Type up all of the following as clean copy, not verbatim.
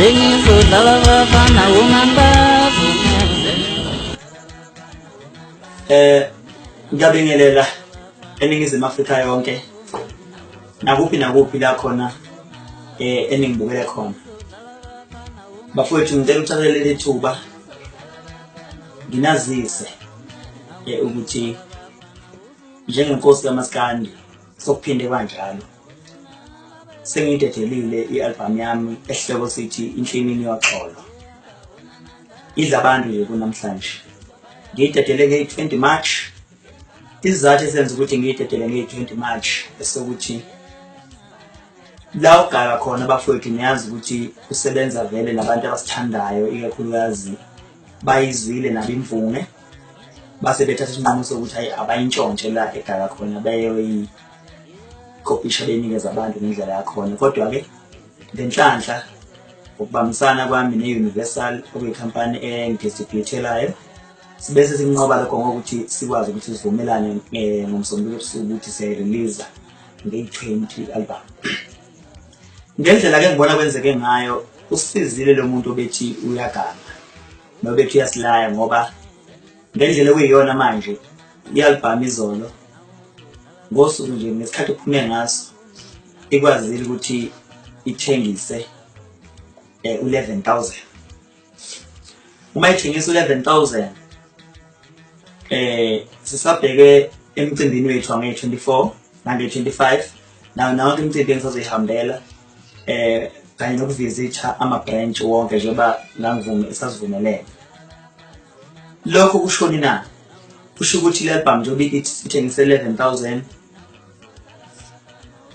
Bengizodlala abafana ungangazi. Ngiyabingelela eNingizimu Afrika yonke nakuphi la khona eningibukele khona. Bafowethu ngicela ukuthathela leli thuba nginazise ukuthi njengenkosi kaMaskandi sokuphinde kanjalo sengiyidedelile i-album yami esihloko sithi Inhlini Yoxolo. Idla abantu nje kunamhlanje. Ngiyidedele nge-20 March. Isizathu esenza ukuthi ngiyidedele nge-20 March esokuthi la ugala khona bafowethu niyazi ukuthi usebenza vele nabantu abasithandayo, ikakhulukazi bayizwile nabimvunge base bethatha isinqumo sokuthi hayi abayintshontshe la egala khona bayoyikopisha benikeza abantu ngendlela yakhona. Kodwa-ke ngenhlanhla ukubambisana kwami ne-Universal okuyikhampani engidistributelayo sibese sinqoba lokho ngokuthi sikwazi ukuthi sivumelane ngomsombuluko ukuthi siyayirelease nge-20 album. Ngendlela ke ngibona kwenzeke ngayo usizile lo muntu obethi uyaganga nobethi uyasilaya, ngoba ngendlela okuyiyona manje i-album izolo ngosuku nje ngesikhathi kuphume ngaso ikwazile ukuthi ithengise 11,000. Uma ithengisa 11,000 sisabheke emcimbini wethu wange-24 nange-25 nawo imicimbi engisazoyihambela kanye nokuvisitha ama-branch wonke njengoba sasivumelene. Lokho kushoni na? Kusho ukuthi le-album njengoba ithengise 11,000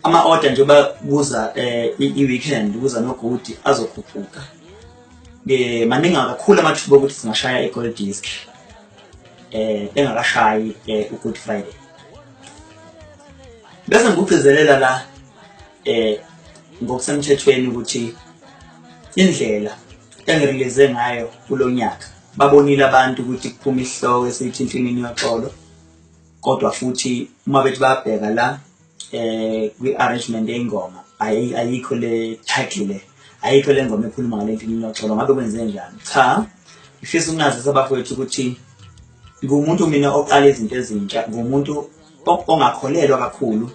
ama-order njengoba kuza i-weekend kuza nogudi azokhuphuka. Maningi kakhulu amathuba ukuthi singashaya i-gold disc engakashayi u-Good Friday. Bese ngikugcizelela la ngokusemthethweni ukuthi indlela engirelease ngayo kulo nyaka babonile abantu ukuthi kuphuma isihloko esithi Inhlini Yoxolo, kodwa futhi uma bethi bayabheka la kwi-arrangement yengoma ayikho le title le, ayikho le ngoma ekhuluma ngale Inhlini Yoxolo. Ngabe kwenze njani? Cha, ngifisa ukunazisa abafowethu ukuthi ngumuntu mina oqala izinto ezintsha, ngumuntu ongakholelwa kakhulu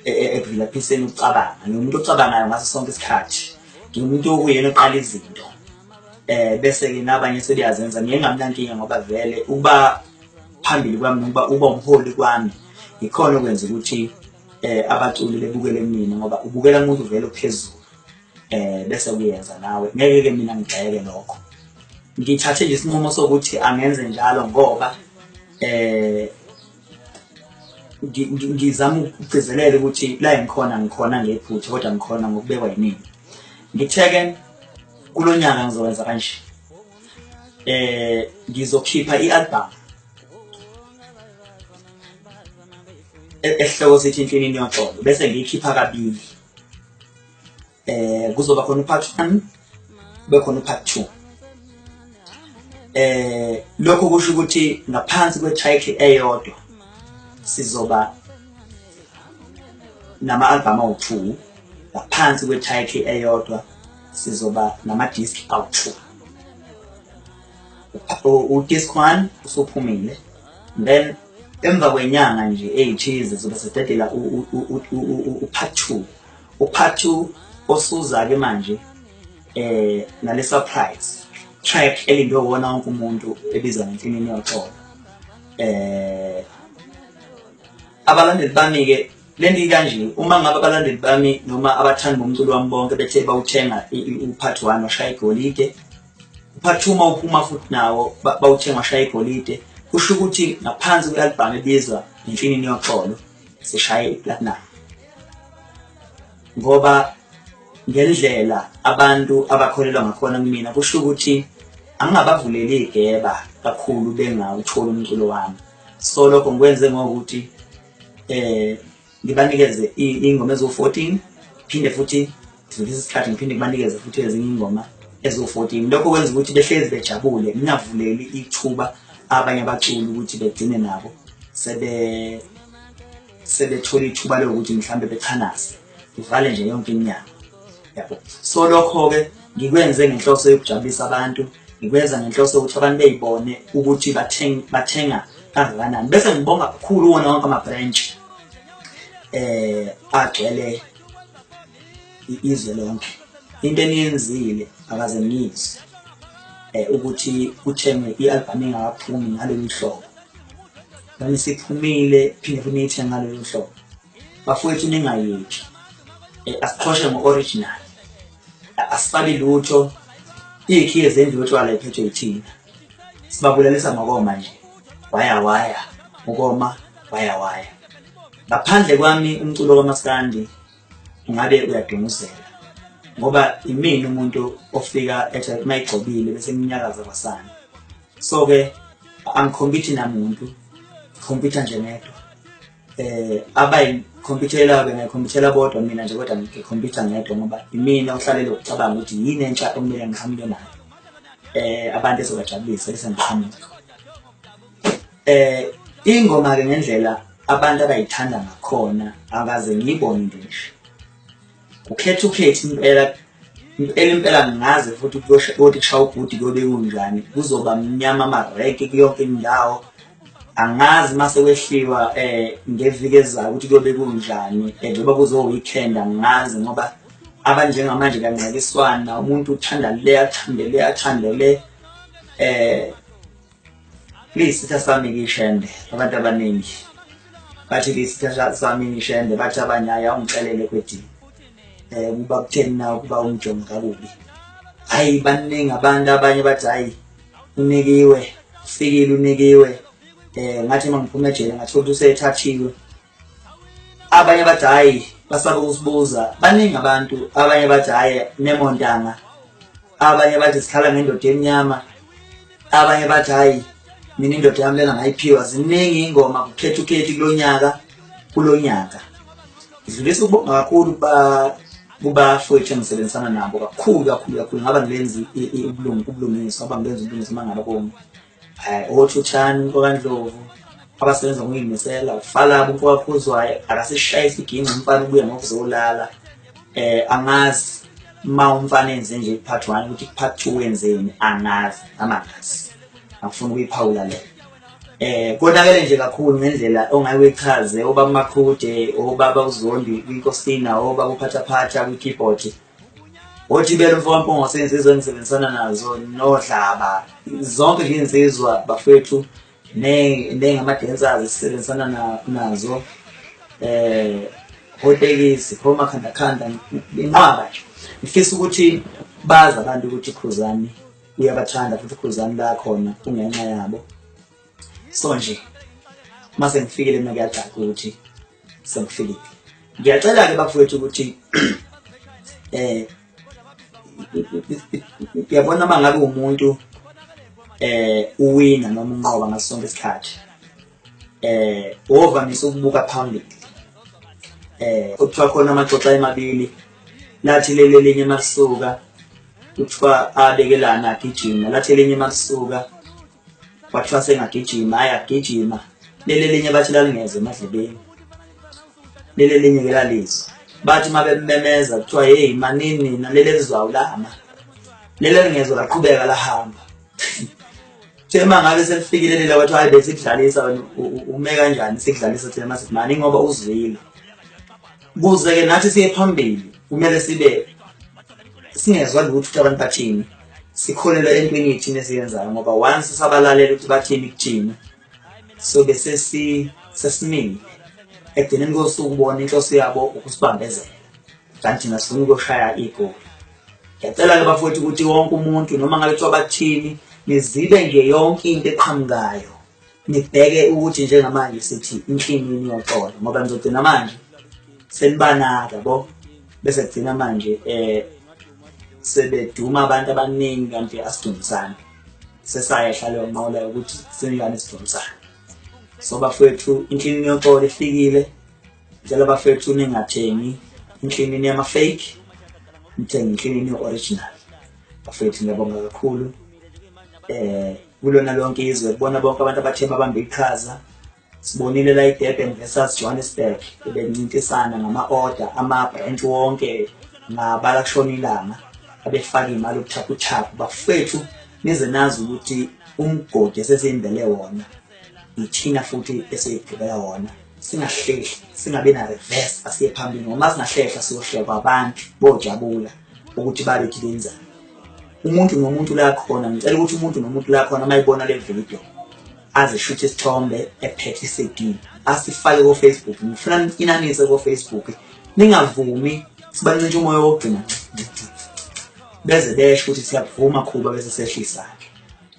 ekuvilaphiseni ukucabanga. Ngumuntu ocabangayo ngaso sonke isikhathi, ngumuntu okuyena oqala izinto bese-ke nabanye sebeyazenza. Ngiye ngamnankinga ngoba vele ukuba phambili kwami nokuba uba umholi kwami ikhona okwenza ukuthi abaculi bebukele mina, ngoba ubukela umuntu vele ophezulu bese kuyenza nawe. Ngeke-ke mina ngijayele lokho. Ngithathe nje isinqumo sokuthi angenze njalo ngoba ngizama ukugcizelela ukuthi la ngikhona ngephutha, kodwa ngikhona ngokubekwa yimina. Ngitheke kulo nyaka ngizokwenza kanje, ngizokhipha i-album esihloko sithi Inhlini Yoxolo bese ngiyikhipha kabili. Kuzoba khona u-part 1 kube khona u-part 2. Lokho kusho ukuthi ngaphansi kwe-title eyodwa sizoba nama-album awu-2, ngaphansi kwe-title eyodwa sizoba nama-disc awu-2. U-disc 1 usuphumile, then emva kwenyanga nje ey'thize zobe sidedela u-part 2. U-part 2 osuza-ke manje nale surprise track elindwe wona wonke umuntu ebizwa ngeNhlini Yoxolo. Abalandeli bami-ke lento ikanje, uma ngabe abalandeli bami noma abathandi bomculo wami bonke bethe bawuthenga u-part 1 washaya igolide, u-part 2 uma uphuma futhi nawo bawuthenga washaya igolide, kusho ukuthi ngaphansi kwe-album ebizwa Inhlini Yoxolo sishaye i-platinum. Ngoba ngendlela abantu abakholelwa ngakhona kumina kusho ukuthi angingabavuleli igeba kakhulu bengawuthola umculo wami. So lokho ngikwenze ngokuthi ngibanikeze ingoma ezo-14, phinde futhi ngidlulise isikhathi ngiphinde ngibanikeze futhi ezinye ingoma ezo-14. Lokho kwenza ukuthi behlezi bejabule, ngingavuleli ithuba abanye abaculi ukuthi begcine nabo sebethola ithuba lokuthi mhlambe bechanaze, ngivale nje yonke inyanga. yabo. So lokho-ke ngikwenze ngenhloso yokujabulisa abantu, ngikwenza ngenhloso yokuthi abantu beyibone ukuthi bathenga kangakanani, bese ngibonga kakhulu wona wonke ama-branch agcwele izwe lonke. Into eniyenzile akaze ngiyizwe ukuthi kuthengwe i-album engakaphumi ngalolu hlobo, noma isiphumile phinde futhi niyithenge ngalolu hlobo. Bafowethu ningayeki, asiqhoshe ngo-original, asisabi lutho. Iy'khiye zendlu yotshwala iphethwe yithina, sibabulalisa ngokoma nje, waya ukoma waya. Ngaphandle kwami umculo kaMaskandi ungabe uyadunguzela, ngoba imini umuntu ofika ethi mayigcobile bese iminyakaza kwasana. So-ke angikhompithe namuntu, khompitha nje nedwa. Abayikhompithela-ke ngayikhompithela bodwa mina nje, kodwa ngikhompitha ngedwa ngoba imina ohlalele ukucabanga ukuthi yini entsha okumele ngihambe nayo, abantu ezobajabulisa bese ngihambe. Ingoma-ke ngendlela abantu abayithanda ngakhona akaze ngiyibone into nje. Ukhethe impela ngaze futhi ukuthi kushaya ubhudi kuyobe kunjani, kuzoba mnyama amareke kuyonke indawo. Angazi mase kwehliwa ngeviki ezayo ukuthi kuyobe kunjani, njengoba kuzo-weekend angazi ngoba abanjengamanje kanqakiswana, umuntu uthanda le athande le. Lisitha sami ngishende, abantu abaningi bathi lisitha sami ngishende, bathi abanye hhayi awungixelele kwedini kuba kutheni na ukuba umjongo kakubi. Hayi baningi abantu, abanye bathi hayi unikiwe, ufikile unikiwe, ngathi mangiphuma ejele ngathola ukuthi usethathiwe. Abanye bathi hayi basaba ukusibuza, baningi abantu. Abanye bathi hayi nemontanga, abanye bathi sikhala ngendoda emnyama, abanye bathi hayi mina indoda yami lena ngayiphiwa. Ziningi ingoma, kukhethe kulo nyaka. Ngidlulisa ukubonga kakhulu kubafowethu engisebenzisana nabo kakhulu. Ngaba ngilenzi ubulungiswa, ngoba ngilenza ubulungiswa uma ngabe komi. Othuthani kokaNdlovu abasebenza ngokuyimisela, ufalabo umfokaphuzwayo akasishayisa iginqa umfana ubuye ngokuzolala. Angazi ma umfana enze nje part 1 ukuthi part 2 wenzeni, angazi angifuni ukuyiphawula le. Konakele nje kakhulu ngendlela ongayichaze, obaba Makhude, obaba uZondi kwinkosina, obaba uphathaphatha kwi-keyboard, othi belo mfokampongo sensizwa engisebenzisana nazo, noDlaba, zonke nje insizwa bafethu nengama-dancers esisebenzisana nazo, otekisi, omakhandakhanda, inqwaba nje. Ngifisa ukuthi bazi abantu ukuthi Khuzani uyabathanda futhi Khuzani la khona kungenxa yabo. So nje mase ngifikile mina kuyacaca ukuthi sengifikile. Ngiyacela-ke bafowethu ukuthi uyabona uma ngabe umuntu uwina noma unqoba ngaso sonke isikhathi, ovamise ukubuka phambili. Kuthiwa khona amaxoxa amabili, lathi leli linye malisuka kuthiwa abekelana agijima, lathi elinye malisuka kwathiwa sengagijima, hayi agijima. Leli linye bathi lalingeze emadlebeni, leli linye ke lalizwa. Bathi uma bememeza kuthiwa hey manini naleli elizwayo lama, leli lingezwa laqhubeka lahamba. Thema ngabe selifikile leli kwathi hayi bese kudlalisa wena ume kanjani sikudlalisa thina masithi mani ngoba uzwile. Kuze-ke nathi siye phambili kumele singezwa lutho abantu bathini, sikholelwa entweni yethini esiyenzayo, ngoba once sabalalela ukuthi bathini kuthina sobe sesimile. Ekugcineni kosuku ubona inhloso yabo ukusibambezela, kanti thina sifuna ukushaya igoli. Ngiyacela-ke bafowethu ukuthi wonke umuntu noma ngabe kuthiwa bathini, nizibe nje yonke into eqhamukayo, nibheke ukuthi njengamanje sithi inhlini yoxolo, ngoba nizogcina manje senibanaka yabo, bese kugcina manje sebeduma abantu abaningi kanti asidumisani. Sesayehla leyo nqola ukuthi siningane sidumisane. So bafowethu inhlini yoxolo ifikile. Ngicela bafowethu ningathengi inhlini yama-fake, nithenge inhlini yo-original. Bafowethu ngiyabonga kakhulu. Kulona lonke izwe kubona bonke abantu abathemba babambe iqhaza. Sibonile la eDurban versus Johannesburg bebencintisana ngama-order, ama-branch wonke ngabala kushona ilanga abefaka imali ubuthaphu bafethu nize nazi ukuthi umgodi esesindele wona ithina futhi eseyigqibela wona singahlehli singabe na reverse asiye phambili ngoba singahlehla siyohlekwa abantu bojabula ukuthi babe kilenza umuntu nomuntu la khona ngicela ukuthi umuntu nomuntu la khona mayibona le video azishuthe isithombe ephethe iCD asifake ko Facebook ngifuna inanise ko Facebook ningavumi sibancintshe umoya wokugcina beze besho ukuthi siyavuma khuba bese sehlisa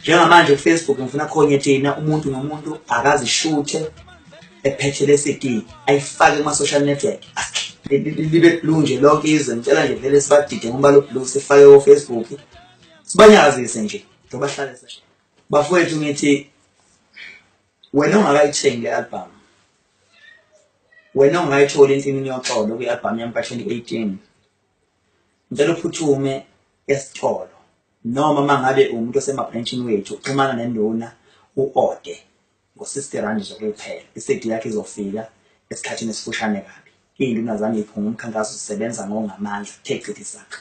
njengamanje ku Facebook ngifuna khonye thina umuntu nomuntu akazishuthe ephethe le CD ayifake kuma social network libe blue nje lonke izwe ngicela nje vele sibadide ngoba lo blue sifake ko Facebook sibanyazise nje ngoba hlale seshe bafowethu ngithi wena ungakayithengi le album wena ungayithola insimini yoxolo kwi album yami ka 2018 ngicela uphuthume esitolo noma mangabe umuntu osemabranchini wethu uxhumana nenduna uode ngo60 rand zokuphela iCD yakhe izofika esikhathini esifushane kabi induna zami iphunga umkhankaso sisebenza ngongamandla take it sakhe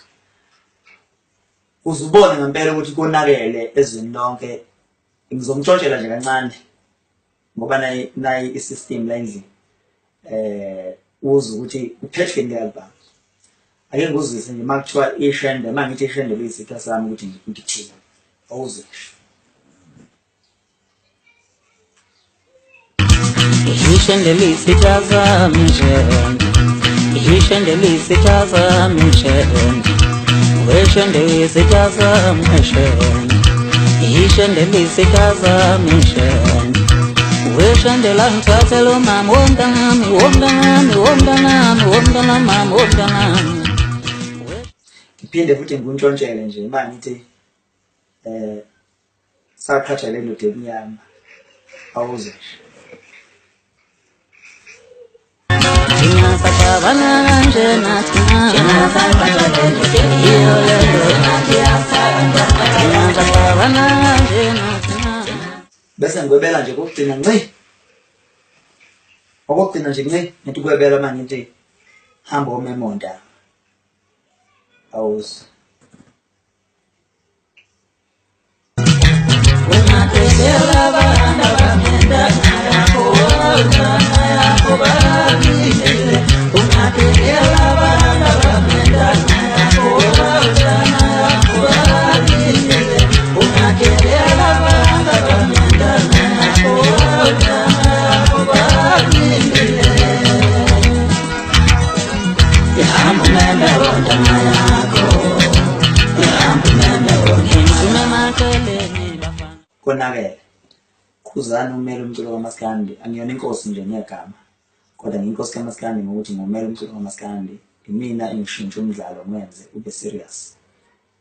uzubone ngempela ukuthi konakele ezweni lonke ngizomtshotshela nje kancane ngoba nayi isystem la endlini uze ukuthi uphethwe ngealbum ake nguzise nje makuthiwa ishende mangithi ishende liyisitha sami ukuthi ngithini awuze ishende liyisitha sami ishende liyisitha sami weshende liyisitha sami ishende liyisitha sami weshende la ngithathela mama womntanami mama ngiphinde futhi nguntshontshele nje mangithi sakhathalele lo demnyama awuze bese ngwebela nje kokugcina nci okugcina nje nci ngithi kwebela manje ngithi hamba omemonda awuze konakele khuzana umele umculo kaMaskandi angiyona inkosi nje ngegama kodwa ngiyinkosi kaMaskandi ngokuthi ngumele umculo kaMaskandi imina engishintsha umdlalo ngenze ube serious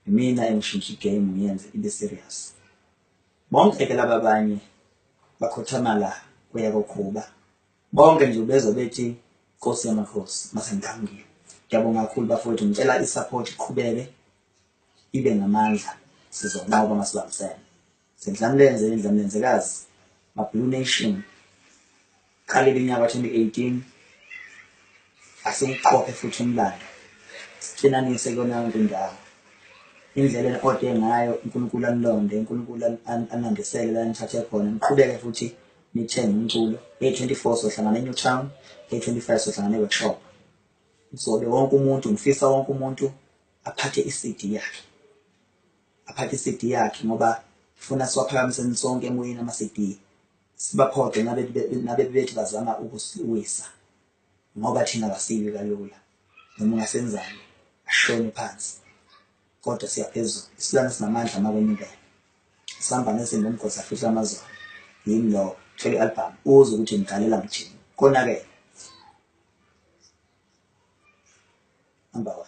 imina engishintsha igame ngiyenze ibe serious bonke ke laba abanye bakhothama la kuya kokhuba bonke nje ubezwe bethi Nkosi yamakhosi masengithangile ngiyabonga kakhulu bafowethu ngicela isupport iqhubeke ibe ngamandla sizonqoba masibambisene sendlamlenze indlamlenzekazi ma Blue Nation qale iminyaka 2018 asiqophe futhi umlando sinanise kona yonke indawo indlela ode ngayo uNkulunkulu anilonde uNkulunkulu anandisele la nithathe khona niqhubeke futhi nithenge umculo 24 sohlangana eNewtown 25 sohlangana eWorkshop so wonke umuntu ngifisa wonke umuntu aphathe iCD yakhe ngoba funa siwaphakamiseni sonke emoyeni ama-CD sibaphoqe nabe bethi bazama ukusiwisa ngoba thina kasibi kalula noma ungasenzani ashone phansi kodwa siyaphezulu isilwane sinamandla amakwenyukela sihamba nezinto umgosi afihla amazolo yimi lo thole album uze ukuthi ngigalela ngithini konakele number 1